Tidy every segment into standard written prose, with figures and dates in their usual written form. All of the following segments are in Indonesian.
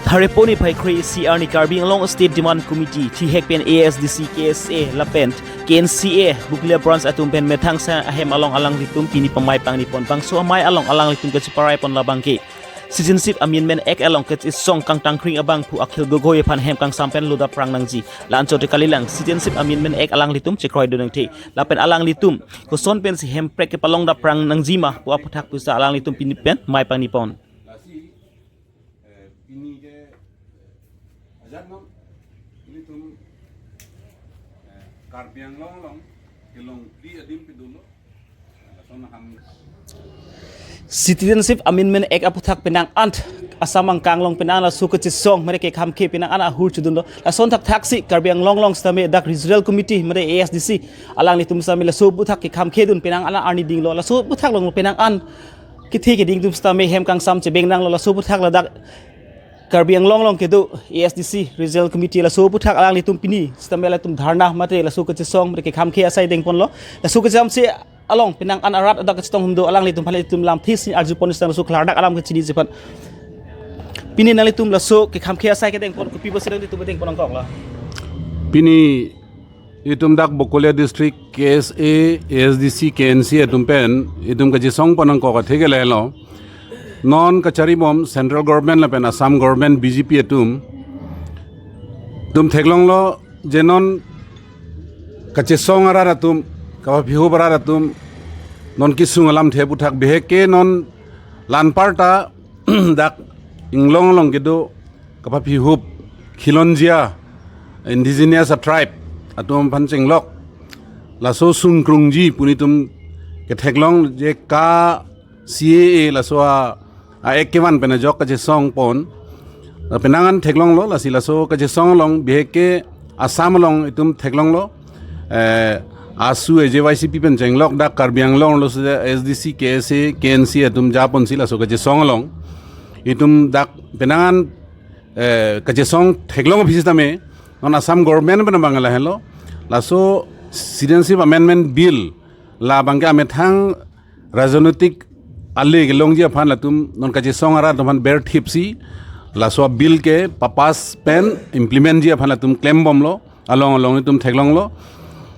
Thareponi pai KSA ni Karbing Long State Demand Committee thi hekpen ASDC KSA lapen KNCA Bokalia branch atum pen methang sa ahem along alang litum pini pamai pang nipon bang so amai along alang litum ke siparai pon labang ke Citizenship Amendment Act along ke song kang tangkring abang pu Akhil Gogoi pan hem kang sampen luda prang nangji lan chote kalilang Citizenship Amendment Act alang litum chekroi donang the lapen alang litum ko son pen si hem prek ke palong da prang nangji ma pu aputhak pusa alang litum pini pen mai pang nipon Citizenship Amendment Act aputhak penang ant asamang kanglong penang la sukuchi song mereka kamke penang ana hur chudun la son thak thaksi karbiang long stame dak regional committee mere ASDC alang litum stame la so buthak ke kamke dun penang ana arni ding lo la so buthak long penang an kithi ke ding dum stame hem kang sam che beng nang lo la so buthak la dak Karbiang long ke do ASDC regional committee la so puthak alang litum pini stame la tum dharna mate la so ke song mereka kamke asai deng pon lo la so ke jam se along pinang an arat adak stong humdo alang litum phale tum lam this arju pon stang so klardak alam ke chini jepan pini na litum la so ke kamke asai ke deng pon ko pibo sedang litum deng pon kong la pini itum dak Bokalia district KSA ASDC KNCA itum pen itum ke song pon ko ka thege le lo non kachari bom central government la pen Assam government BJP etum tum theglong lo jenon kache song ara ratum ka bhihu bara ratum non kisung alam the buthak beheke non lan parta dak inglong long gedo ka bhihu khilonjia indigenous tribe atum panching lok la so sung krungji punitum ke theglong je ka CAA la so ekewan pena jok kaje song pon penangan theklong lo la sila so kaje song long beheke Assam long itum theklong lo asu JYCP pen jenglok da karbiang long lo SDC KSA KNCA itum japon sila so kaje song long itum dak penangan kaje song theklong bisitame on Assam government pena bangala hello la so Citizenship Amendment Bill la bangka amethang rajonitik alle gelong dia phan latum non kaje song ara toman ber thipsi la so bill ke papas pen implement dia phan latum claim bom lo along tum theklong lo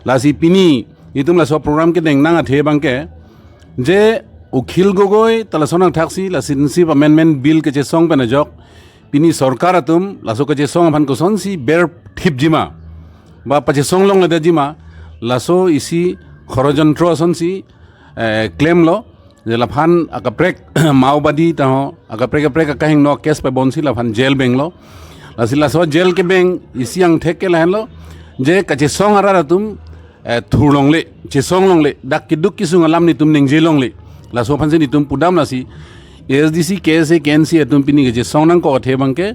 la si pini itum la so program ke deng nanga the bangke je Akhil Gogoi tala sonang thaksi la Citizenship Amendment Bill ke je song pen jok pini sarkar atum la so ke je song phan ko son si ber thip jima ba paje song long le jima la so isi khorojontro son si claim lo jela phan akaprek maobadi ta akaprek kahing no case pe bonsi la phan jail benglo la sila so jail ke beng isiang theke la lo je ka che song ara tum thurlong le che song long le dak ki duk ki sung alam ni tum ning jelong le la so phan se ni tum pudam la si ASDC KSA KNCA tum pini ke je song nang ko the bangke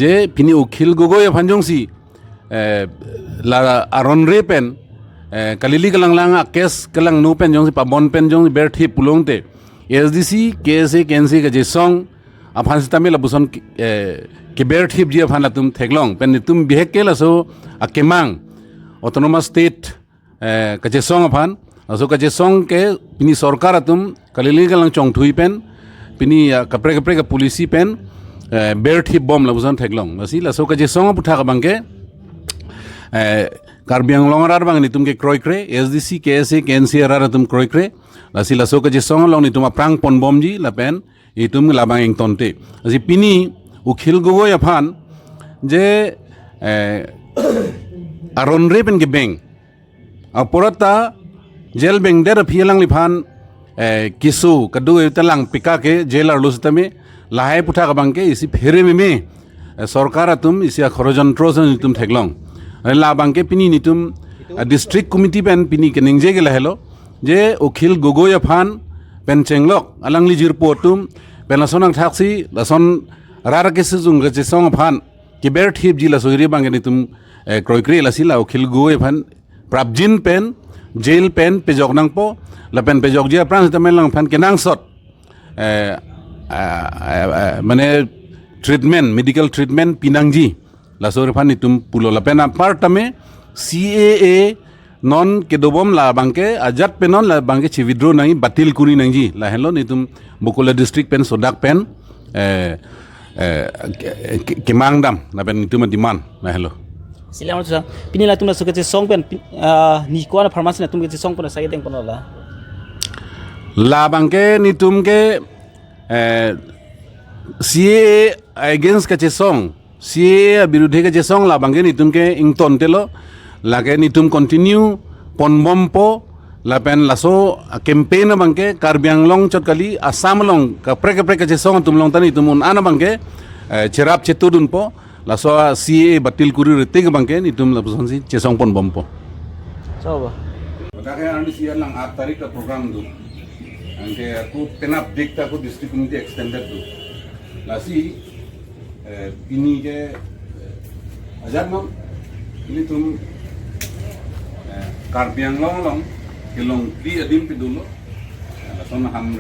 je pini Akhil Gogoi phan jong si la aron re pen kalili kalang lang kes kalang no pen jong si pa bon pen jong ber thi pulong te SDC KSA KNCA ka je song aphan sitame la buson ke ber thi ji aphan la tum theklong pen tum bihek ke la so akemang autonomous state ka je song aphan so ka je song ke pini sarkar atum kalili kalang chong thui pen pini kapre ka policy pen ber thi bom la buson theklong asi la so ka je song putha ka bangke Karbiang long arar bang ni tum ke kroi kre SDC KSA KNCA arar tum kroi kre la sila so ke je song long ni tum aprang pon bom ji la pen itum la bang eng tonte asi pini Akhil Gogoi aphan je aron re pen ke beng aporata jail beng der phielang li phan kisu kadu talang pika ke jail ar lustame lahai putha ka bang ke isi phere me sarkar atum isi khorojontro son tum theklong la bangke pini nitum district committee pen pini ke ningje ge lahelo je Akhil Gogoi aphan pen chenglok alangli jirpo tum pen sonang thaksi lason rar ke sung ge song aphan ke ber thip ji la soiri bangke nitum kroi kre la sila Akhil Gogoi aphan prabjin pen jail pen pejok nang po la pen pejok ji apran tamel lang phan ke nang sot mane treatment medical treatment pinangji la so refan itum pulo la pena partame CAA non ke dobom la bangke ajat penon la bangke chi withdraw nang batil kuri nang ji la hello nitum Bokalia district pen sodak pen kemang dam na ben itu diman na hello Silang tu sang pinila tumna suka je song pen ni ko na farmasi na tum ke song pona sai deng pona la la bangke ni tum ke CA against ka che song CA birudhe ka che song la bangke ni tum ke ing ton telo la ke ni tum continue pon bompo la pen laso campaign bangke karbiang long chot kali asam long ka prek ka che song tum long tani tum un ana bangke cerap cetudun po laso CA batil kuri reting bangke ni tum la pusansi che song pon bompo coba Bakake andi sian lang 8 tarik ka program tu angke aku penap dikta aku district committee extended tu lasi ini ke ajar mam ini tum karbiang long long kilong di adim pidulo laso na ham